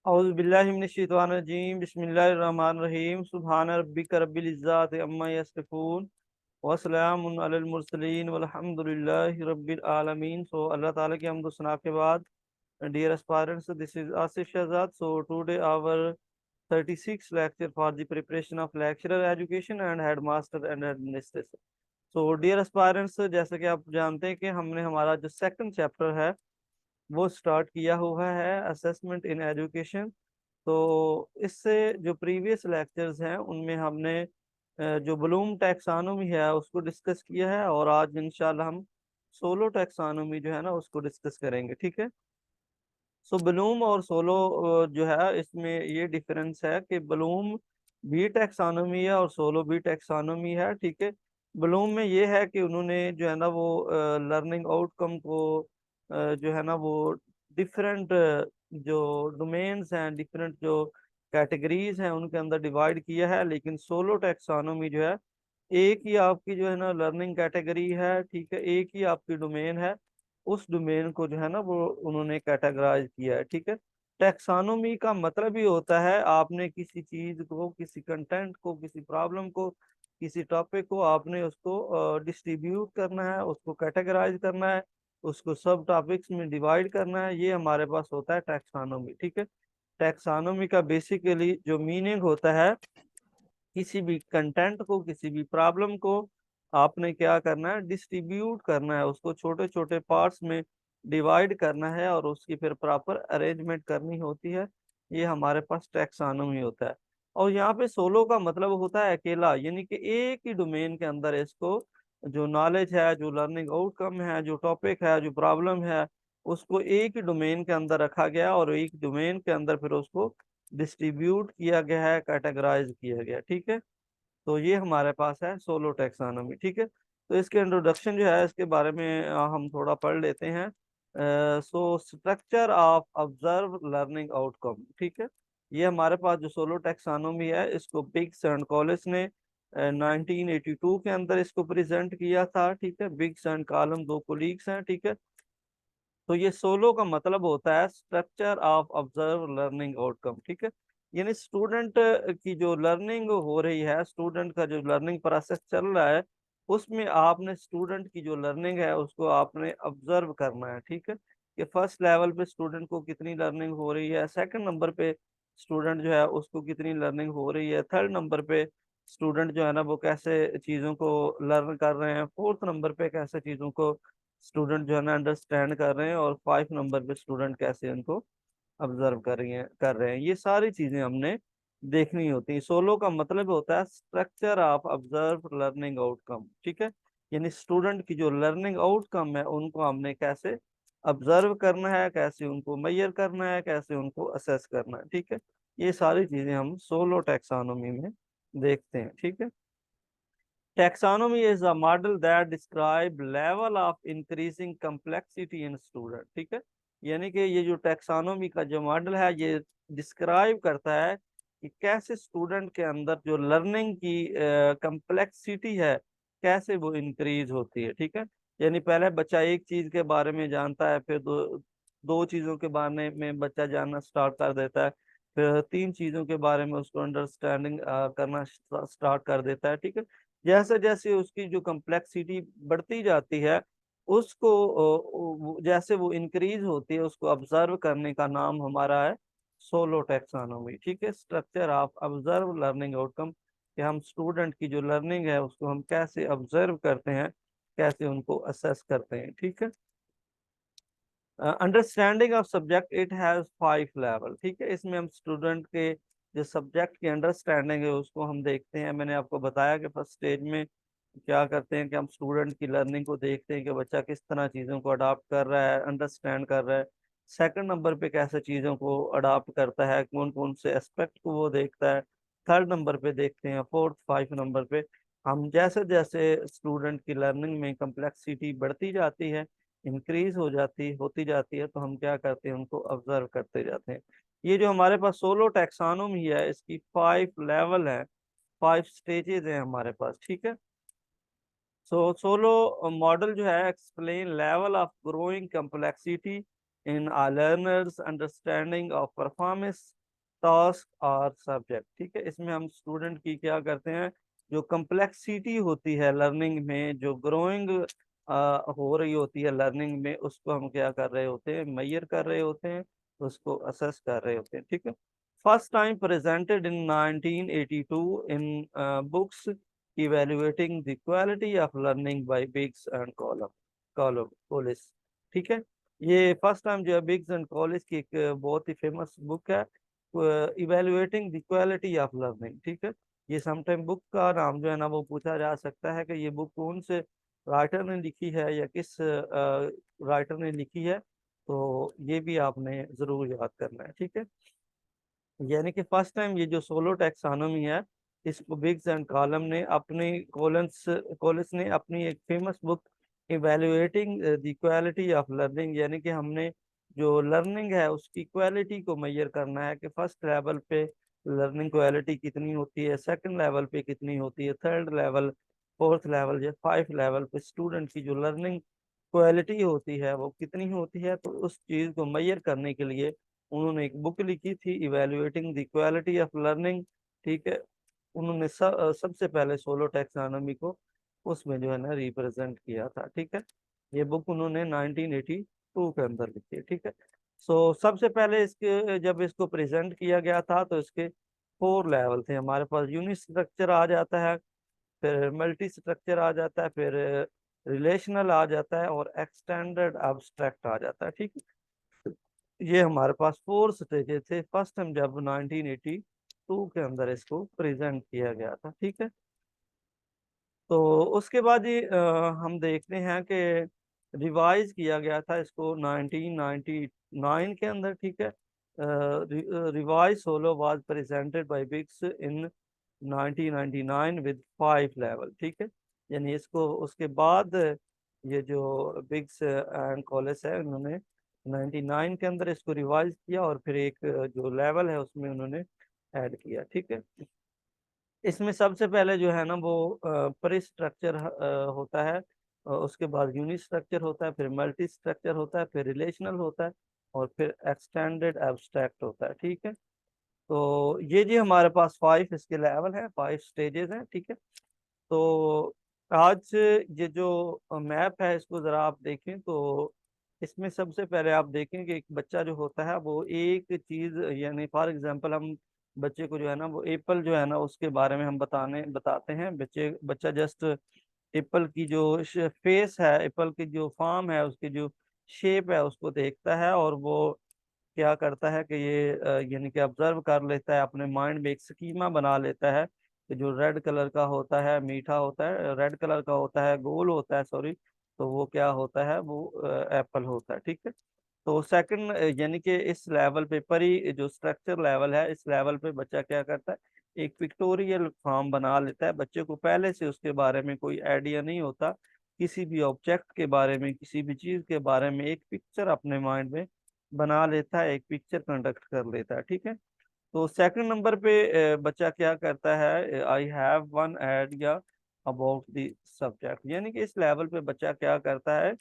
औज़ु बिल्लाहि मिनश शैतानिर रजीम बिस्मिल्लाहिर रहमानिर रहीम सुब्हान रब्बिक रब्बिल इज़्ज़ति अम्मा यसिफून व सलामुन अलल मुरसलीन वल्हम्दुलिल्लाहि रब्बिल आलमीन। सो अल्लाह ताला की हम्द व सना के बाद, dear aspirants, this is Asif Shahzad. So today our 36th lecture for the preparation of lecturer education and headmaster and administration. So dear aspirants, जैसा कि आप जानते हैं कि हमने हमारा जो सेकंड चैप्टर है वो स्टार्ट किया हुआ है, असेसमेंट इन एजुकेशन। तो इससे जो प्रीवियस लेक्चर्स हैं उनमें हमने जो ब्लूम टैक्सानोमी है उसको डिस्कस किया है, और आज इंशाल्लाह हम सोलो टैक्सानोमी जो है ना उसको डिस्कस करेंगे। ठीक है। सो ब्लूम और सोलो जो है इसमें ये डिफरेंस है कि ब्लूम भी टैक्सानोमी है और सोलो भी टैक्सानोमी है। ठीक है। ब्लूम में ये है कि उन्होंने जो है ना वो लर्निंग आउटकम को जो है ना वो डिफरेंट जो डोमेन्स हैं, डिफरेंट जो कैटेगरीज हैं उनके अंदर डिवाइड किया है। लेकिन सोलो टैक्सानोमी जो है एक ही आपकी जो है ना लर्निंग कैटेगरी है। ठीक है। एक ही आपकी डोमेन है, उस डोमेन को जो है ना वो उन्होंने कैटेगराइज किया है। ठीक है। टैक्सानोमी का मतलब ही होता है आपने किसी चीज को, किसी कंटेंट को, किसी प्रॉब्लम को, किसी टॉपिक को आपने उसको डिस्ट्रीब्यूट करना है, उसको कैटेगराइज करना है, उसको सब टॉपिक्स में डिवाइड करना है। ये हमारे पास होता है टैक्सानोमी। ठीक है। टैक्सानोमी का बेसिकली जो मीनिंग होता है, किसी भी कंटेंट को, किसी भी प्रॉब्लम को आपने क्या करना है, डिस्ट्रीब्यूट करना है, उसको छोटे छोटे पार्ट्स में डिवाइड करना है और उसकी फिर प्रॉपर अरेंजमेंट करनी होती है। ये हमारे पास टैक्सानोमी होता है। और यहाँ पे सोलो का मतलब होता है अकेला, यानी कि एक ही डोमेन के अंदर इसको जो नॉलेज है, जो लर्निंग आउटकम है, जो टॉपिक है, जो प्रॉब्लम है, उसको एक ही डोमेन के अंदर रखा गया और एक डोमेन के अंदर फिर उसको डिस्ट्रीब्यूट किया गया है, कैटेगराइज किया गया। ठीक है। तो ये हमारे पास है सोलो टैक्सानॉमी। ठीक है। तो इसके इंट्रोडक्शन जो है इसके बारे में हम थोड़ा पढ़ लेते हैं। So structure of observe learning outcome. ठीक है। ये हमारे पास जो सोलो टैक्सानॉमी है इसको बिग्स एंड कॉलिस ने 1982 के अंदर इसको प्रेजेंट किया था। ठीक है। बिग्स एंड कॉलम दो कोलीग्स हैं। ठीक है। तो ये सोलो का मतलब होता है structure of observe learning outcome. ठीक है। यानी स्टूडेंट की जो लर्निंग हो रही है, स्टूडेंट का जो लर्निंग प्रोसेस चल रहा है, उसमें आपने स्टूडेंट की जो लर्निंग है उसको आपने ऑब्जर्व करना है। ठीक है। कि फर्स्ट लेवल पे स्टूडेंट को कितनी लर्निंग हो रही है, सेकंड नंबर पे स्टूडेंट जो है उसको कितनी लर्निंग हो रही है, थर्ड नंबर पे स्टूडेंट जो है ना वो कैसे चीज़ों को लर्न कर रहे हैं, फोर्थ नंबर पे कैसे चीज़ों को स्टूडेंट जो है ना अंडरस्टैंड कर रहे हैं, और 5 नंबर पे स्टूडेंट कैसे उनको ऑब्जर्व कर रहे हैं। ये सारी चीजें हमने देखनी होती हैं। सोलो का मतलब होता है structure of observe learning outcome. ठीक है। यानी स्टूडेंट की जो लर्निंग आउटकम है उनको हमने कैसे ऑब्जर्व करना है, कैसे उनको मेजर करना है, कैसे उनको असेस करना है। ठीक है। ये सारी चीजें हम सोलो टैक्सोनॉमी में देखते हैं। ठीक है। Taxonomy is a model that describe level of increasing complexity in student। ठीक है। यानी कि ये जो टैक्सोनॉमी का जो मॉडल है ये डिस्क्राइब करता है कि कैसे स्टूडेंट के अंदर जो लर्निंग की कम्प्लेक्सिटी है कैसे वो इंक्रीज होती है। ठीक है। यानी पहले बच्चा एक चीज के बारे में जानता है, फिर दो दो चीजों के बारे में बच्चा जानना स्टार्ट कर देता है, फिर तीन चीजों के बारे में उसको अंडरस्टैंडिंग करना स्टार्ट कर देता है। ठीक है। जैसे जैसे उसकी जो कम्प्लेक्सिटी बढ़ती जाती है उसको जैसे वो इंक्रीज होती है उसको ऑब्जर्व करने का नाम हमारा है सोलो टैक्सोनॉमी। ठीक है। Structure of observe learning outcome, कि हम स्टूडेंट की जो लर्निंग है उसको हम कैसे ऑब्जर्व करते हैं, कैसे उनको असेस करते हैं। ठीक है। Understanding of subject it has 5 level. ठीक है। इसमें हम स्टूडेंट के जो सब्जेक्ट की अंडरस्टैंडिंग है उसको हम देखते हैं। मैंने आपको बताया कि फर्स्ट स्टेज में क्या करते हैं कि हम स्टूडेंट की लर्निंग को देखते हैं कि बच्चा किस तरह चीज़ों को अडाप्ट कर रहा है, अंडरस्टैंड कर रहा है। सेकंड नंबर पे कैसे चीज़ों को अडाप्ट करता है, कौन कौन से एस्पेक्ट को वो देखता है, थर्ड नंबर पे देखते हैं। फोर्थ 5 नंबर पे हम जैसे जैसे स्टूडेंट की लर्निंग में कम्प्लेक्सिटी बढ़ती जाती है, इंक्रीज होती जाती है, तो हम क्या करते हैं उनको ऑब्जर्व करते जाते हैं। ये जो हमारे पास सोलो टैक्सोनॉमी है इसकी 5 लेवल है, 5 स्टेजेस हैं हमारे पास। ठीक है। सोलो मॉडल जो है explain level of growing complexity in a learner's understanding of performance task और सब्जेक्ट। ठीक है, इसमें हम स्टूडेंट की क्या करते हैं, जो कम्प्लेक्सिटी होती है लर्निंग में, जो ग्रोइंग हो रही होती है लर्निंग में, उसको हम क्या कर रहे होते हैं, मेजर कर रहे होते हैं, उसको असेस कर रहे होते हैं। ठीक है, first time presented in 1982 in books evaluating the quality of learning by Biggs and Collis. ठीक है, ये फर्स्ट टाइम जो है बिग्स एंड कॉलिस की एक बहुत ही फेमस बुक है, evaluating the quality of learning. ठीक है, ये समटाइम बुक का नाम जो है ना वो पूछा जा सकता है कि ये बुक कौन से राइटर ने लिखी है या किस राइटर ने लिखी है, तो ये भी आपने जरूर याद करना है। ठीक है, यानी कि फर्स्ट टाइम ये जो सोलो टैक्सोनॉमी है, इसको बिग्स एंड कॉलम ने अपनी कॉलिंस कॉलिंस ने अपनी एक famous book evaluating the quality of learning, यानी कि हमने जो लर्निंग है उसकी क्वालिटी को मेजर करना है कि फर्स्ट लेवल पे लर्निंग क्वालिटी कितनी होती है, सेकंड लेवल पे कितनी होती है, थर्ड लेवल, फोर्थ लेवल या फाइव लेवल पे स्टूडेंट की जो लर्निंग क्वालिटी होती है वो कितनी होती है। तो उस चीज़ को मेजर करने के लिए उन्होंने एक बुक लिखी थी, evaluating the quality of learning. ठीक है, उन्होंने सबसे पहले सोलो टैक्सोनॉमी को उसमें जो है ना रिप्रेजेंट किया था। ठीक है, ये बुक उन्होंने 1982 के अंदर लिखी है। ठीक है, सो सबसे पहले इसके जब इसको प्रेजेंट किया गया था तो इसके फोर लेवल थे हमारे पास। यूनिट स्ट्रक्चर आ जाता है, फिर मल्टी स्ट्रक्चर आ जाता है, फिर रिलेशनल आ जाता है, और एक्सटेंडेड एब्स्ट्रैक्ट आ जाता है। ठीक है, ये हमारे पास फोर स्टेजेस थे फर्स्ट टाइम जब 1982 के अंदर इसको प्रेजेंट किया गया था। ठीक है, तो उसके बाद ये हम देखते हैं कि रिवाइज किया गया था इसको 1999 के अंदर। ठीक है, revise SOLO was presented by Biggs in 1999 with five level. ठीक है, यानी इसको उसके बाद ये जो बिग्स एंड कॉलेज है उन्होंने 99 के अंदर इसको रिवाइज किया, और फिर एक जो लेवल है उसमें उन्होंने ऐड किया। ठीक है, इसमें सबसे पहले जो है ना वो प्री स्ट्रक्चर होता है, उसके बाद यूनिट स्ट्रक्चर होता है, फिर मल्टी स्ट्रक्चर होता है, फिर रिलेशनल होता है, और फिर एक्सटेंडेड एब्स्ट्रैक्ट होता है। ठीक है, तो ये जी हमारे पास फाइव इसके लेवल है, फाइव स्टेजेस हैं। ठीक है, तो आज ये जो मैप है इसको ज़रा आप देखें, तो इसमें सबसे पहले आप देखें कि एक बच्चा जो होता है वो एक चीज़, यानी फॉर एग्जांपल हम बच्चे को जो है ना वो एप्पल जो है ना उसके बारे में हम बताते हैं, बच्चा जस्ट एप्पल की जो फेस है, एप्पल की जो फॉर्म है, उसकी जो शेप है उसको देखता है, और वो क्या करता है कि ये यानी कि ऑब्जर्व कर लेता है, अपने माइंड में एक स्कीमा बना लेता है कि जो रेड कलर का होता है, मीठा होता है, रेड कलर का होता है, गोल होता है, सॉरी, तो वो क्या होता है, वो एप्पल होता है। ठीक है, तो सेकंड यानी कि इस लेवल पे परी जो स्ट्रक्चर लेवल है, इस लेवल पे बच्चा क्या करता है, एक पिक्टोरियल फॉर्म बना लेता है। बच्चे को पहले से उसके बारे में कोई आइडिया नहीं होता, किसी भी ऑब्जेक्ट के बारे में, किसी भी चीज के बारे में एक पिक्चर अपने माइंड में बना लेता है, एक पिक्चर कंडक्ट कर लेता है। ठीक है, तो सेकंड नंबर पे बच्चा क्या करता है, I have one idea about the subject, यानी कि इस लेवल पे बच्चा क्या करता है,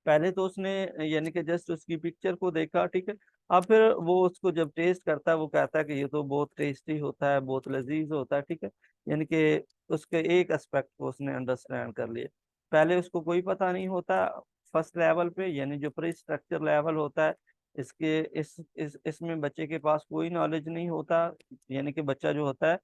पहले तो उसने यानी कि जस्ट उसकी पिक्चर को देखा। ठीक है, अब फिर वो उसको जब टेस्ट करता है वो कहता है कि ये तो बहुत टेस्टी होता है, बहुत लजीज होता है। ठीक है, यानी कि उसके एक एस्पेक्ट को उसने अंडरस्टैंड कर लिया, पहले उसको कोई पता नहीं होता फर्स्ट लेवल पे, यानी जो प्री स्ट्रक्चर लेवल होता है, इसके इस इसमें बच्चे के पास कोई नॉलेज नहीं होता, यानी कि बच्चा जो होता है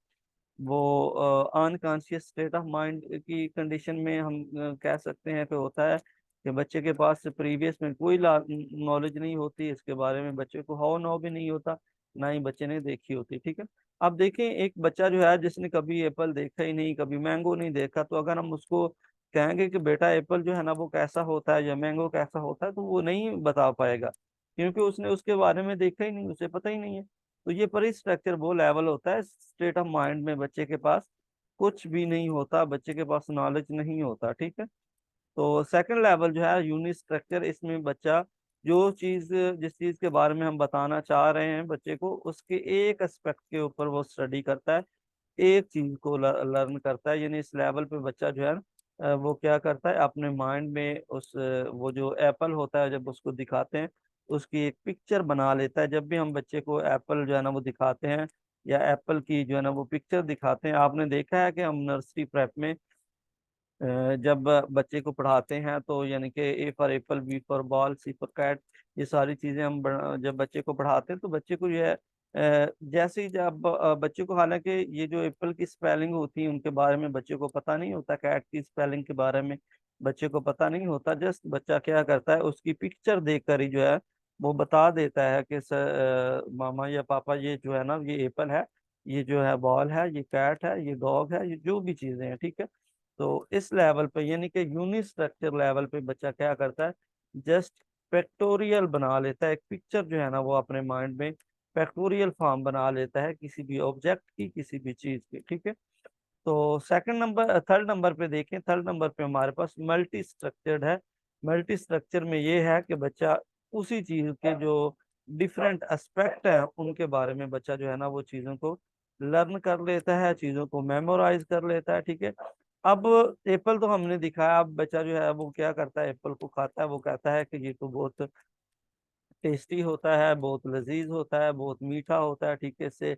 वो अनकॉन्शियस स्टेट ऑफ माइंड की कंडीशन में हम कह सकते हैं कि होता है कि बच्चे के पास प्रीवियस में कोई नॉलेज नहीं होती, इसके बारे में बच्चे को हाउ नो भी नहीं होता, ना ही बच्चे ने देखी होती। ठीक है, अब देखें एक बच्चा जो है जिसने कभी एप्पल देखा ही नहीं, कभी मैंगो नहीं देखा, तो अगर हम उसको कहेंगे कि बेटा एप्पल जो है ना वो कैसा होता है या मैंगो कैसा होता है, तो वो नहीं बता पाएगा, क्योंकि उसने उसके बारे में देखा ही नहीं, उसे पता ही नहीं है। तो ये परी स्ट्रक्चर वो लेवल होता है स्टेट ऑफ माइंड में बच्चे के पास कुछ भी नहीं होता, बच्चे के पास नॉलेज नहीं होता। ठीक है, तो सेकंड लेवल जो है यूनिट स्ट्रक्चर, इसमें बच्चा जो चीज जिस चीज के बारे में हम बताना चाह रहे हैं बच्चे को, उसके एक एस्पेक्ट के ऊपर वो स्टडी करता है, एक चीज को लर्न करता है। यानी इस लेवल पे बच्चा जो है वो क्या करता है, अपने माइंड में वो जो एप्पल होता है जब उसको दिखाते हैं उसकी एक पिक्चर बना लेता है। जब भी हम बच्चे को एप्पल जो है ना वो दिखाते हैं, या एप्पल की जो है ना वो पिक्चर दिखाते हैं, आपने देखा है कि हम नर्सरी प्रेप में जब बच्चे को पढ़ाते हैं तो यानी कि A for apple, B for ball, C for cat, ये सारी चीजें हम जब बच्चे को पढ़ाते हैं तो बच्चे को ये जैसे ही जब बच्चे को, हालांकि ये जो एप्पल की स्पेलिंग होती है उनके बारे में बच्चे को पता नहीं होता, कैट की स्पेलिंग के बारे में बच्चे को पता नहीं होता, जस्ट बच्चा क्या करता है उसकी पिक्चर देखकर ही जो है वो बता देता है कि मामा या पापा ये जो है ना ये एप्पल है, ये जो है बॉल है, ये कैट है, ये डॉग है, ये जो भी चीजें हैं, ठीक है। तो इस लेवल पे यानी कि यूनिट स्ट्रक्चर लेवल पे बच्चा क्या करता है, जस्ट पेक्टोरियल बना लेता है, एक पिक्चर जो है ना वो अपने माइंड में पेक्टोरियल फॉर्म बना लेता है किसी भी ऑब्जेक्ट की, किसी भी चीज की, ठीक है। तो सेकंड नंबर, थर्ड नंबर पे देखें, थर्ड नंबर पे हमारे पास मल्टी स्ट्रक्चर्ड है। मल्टी स्ट्रक्चर में ये है कि बच्चा उसी चीज के जो डिफरेंट एस्पेक्ट हैं उनके बारे में बच्चा जो है ना वो चीजों को लर्न कर लेता है, चीजों को मेमोराइज कर लेता है, ठीक है। अब एप्पल तो हमने दिखाया, अब बच्चा जो है वो क्या करता है, एप्पल को खाता है, वो कहता है कि ये तो बहुत टेस्टी होता है, बहुत लजीज होता है, बहुत मीठा होता है, ठीक है, इससे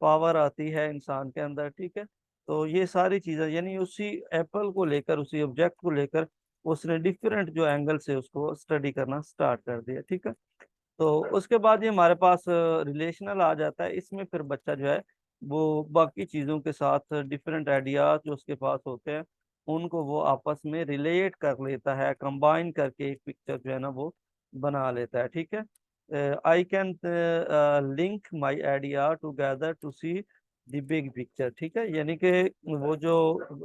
पावर आती है इंसान के अंदर, ठीक है। तो ये सारी चीजें यानी उसी एप्पल को लेकर, उसी ऑब्जेक्ट को लेकर उसने डिफरेंट जो एंगल से उसको स्टडी करना स्टार्ट कर दिया, ठीक है। तो उसके बाद ये हमारे पास रिलेशनल आ जाता है, इसमें फिर बच्चा जो है वो बाकी चीज़ों के साथ डिफरेंट आइडियाज जो उसके पास होते हैं उनको वो आपस में रिलेट कर लेता है, कंबाइन करके एक पिक्चर जो है ना वो बना लेता है, ठीक है। I can link my idea together to see the big picture, ठीक है। यानी कि वो जो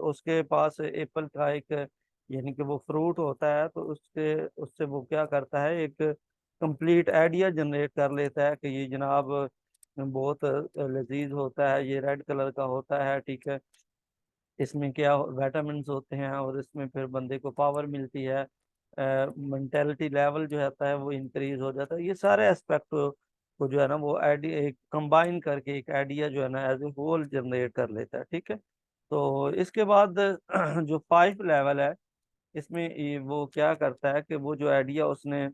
उसके पास एप्पल का एक यानी कि वो फ्रूट होता है, तो उसके उससे वो क्या करता है, एक कंप्लीट आइडिया जनरेट कर लेता है कि ये जनाब बहुत लजीज होता है, ये रेड कलर का होता है, ठीक है, इसमें क्या विटामिन होते हैं और इसमें फिर बंदे को पावर मिलती है, मेंटेलिटी लेवल जो होता है वो इंक्रीज हो जाता है। ये सारे एस्पेक्ट को जो है ना वो आइडिया एक कंबाइन करके एक आइडिया जो है ना एज ए होल जनरेट कर लेता है, ठीक है। तो इसके बाद जो 5 लेवल है, इसमें वो क्या करता है कि वो जो आइडिया उसने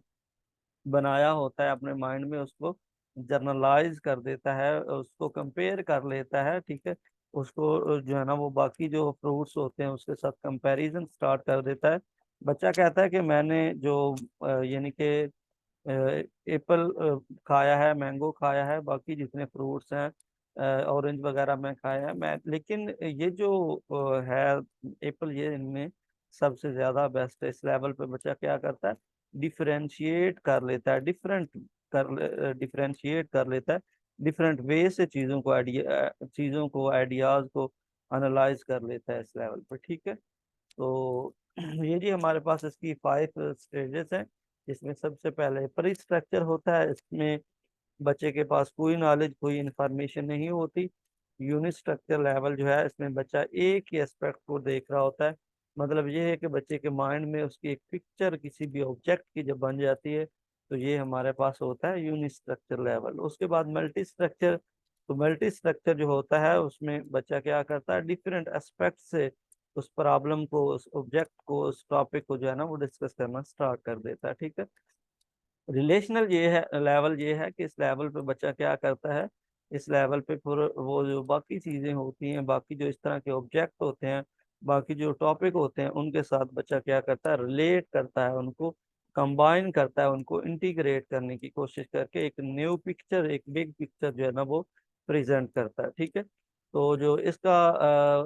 बनाया होता है अपने माइंड में उसको जर्नलाइज कर देता है, उसको कंपेयर कर लेता है, ठीक है। उसको जो है ना वो बाकी जो फ्रूट्स होते हैं उसके साथ कंपैरिजन स्टार्ट कर देता है। बच्चा कहता है कि मैंने जो यानी कि एप्पल खाया है, मैंगो खाया है, बाकी जितने फ्रूट्स हैं ऑरेंज वगैरह मैं खाया है मैं, लेकिन ये जो है एप्पल, ये इनमें सबसे ज्यादा बेस्ट है। इस लेवल पे बच्चा क्या करता है, डिफरेंशिएट कर लेता है, डिफरेंशिएट कर लेता है, डिफरेंट वे से चीज़ों को आइडिया, चीज़ों को आइडियाज को एनालाइज कर लेता है इस लेवल पर, ठीक है। तो ये जी हमारे पास इसकी 5 स्टेजेस हैं। इसमें सबसे पहले प्री स्ट्रक्चर होता है, इसमें बच्चे के पास कोई नॉलेज, कोई इंफॉर्मेशन नहीं होती। यूनिट स्ट्रक्चर लेवल जो है इसमें बच्चा एक ही एस्पेक्ट को देख रहा होता है, मतलब ये है कि बच्चे के माइंड में उसकी एक पिक्चर किसी भी ऑब्जेक्ट की जब बन जाती है तो ये हमारे पास होता है यूनिट स्ट्रक्चर लेवल। उसके बाद मल्टी स्ट्रक्चर, तो मल्टी स्ट्रक्चर जो होता है उसमें बच्चा क्या करता है, डिफरेंट एस्पेक्ट से उस प्रॉब्लम को, उस ऑब्जेक्ट को, उस टॉपिक को जो है ना वो डिस्कस करना स्टार्ट कर देता है, ठीक है। रिलेशनल ये है लेवल, ये है कि इस लेवल पे बच्चा क्या करता है, इस लेवल पे फिर वो जो बाकी चीजें होती हैं, बाकी जो इस तरह के ऑब्जेक्ट होते हैं, बाकी जो टॉपिक होते हैं उनके साथ बच्चा क्या करता है, रिलेट करता है, उनको कंबाइन करता है, उनको इंटीग्रेट करने की कोशिश करके एक न्यू पिक्चर, एक बिग पिक्चर जो है ना वो प्रेजेंट करता है, ठीक है। तो जो इसका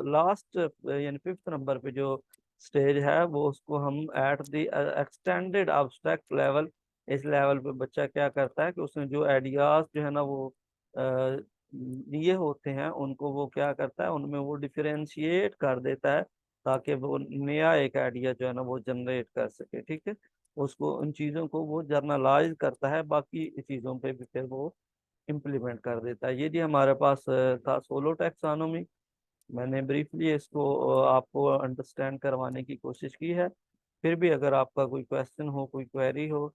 लास्ट यानी 5th नंबर पे जो स्टेज है वो उसको हम at the extended abstract level, इस लेवल पे बच्चा क्या करता है कि उसने जो आइडियाज जो है ना वो लिए होते हैं उनको वो क्या करता है, उनमें वो डिफरेंशिएट कर देता है ताकि वो नया एक आइडिया जो है ना वो जनरेट कर सके, ठीक है। उसको उन चीज़ों को वो जर्नलाइज करता है, बाकी चीज़ों पे भी फिर वो इम्प्लीमेंट कर देता है। ये जी हमारे पास था सोलो टैक्सोनॉमी। मैंने ब्रीफली इसको आपको अंडरस्टैंड करवाने की कोशिश की है। फिर भी अगर आपका कोई क्वेश्चन हो, कोई क्वेरी हो,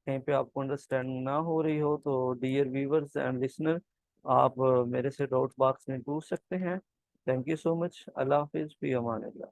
कहीं पे आपको अंडरस्टैंड ना हो रही हो, तो डियर व्यूवर्स एंड लिसनर, आप मेरे से डाउट बॉक्स में पूछ सकते हैं। Thank you so much. अल्लाह हाफिज़, फी अमान अल्लाह।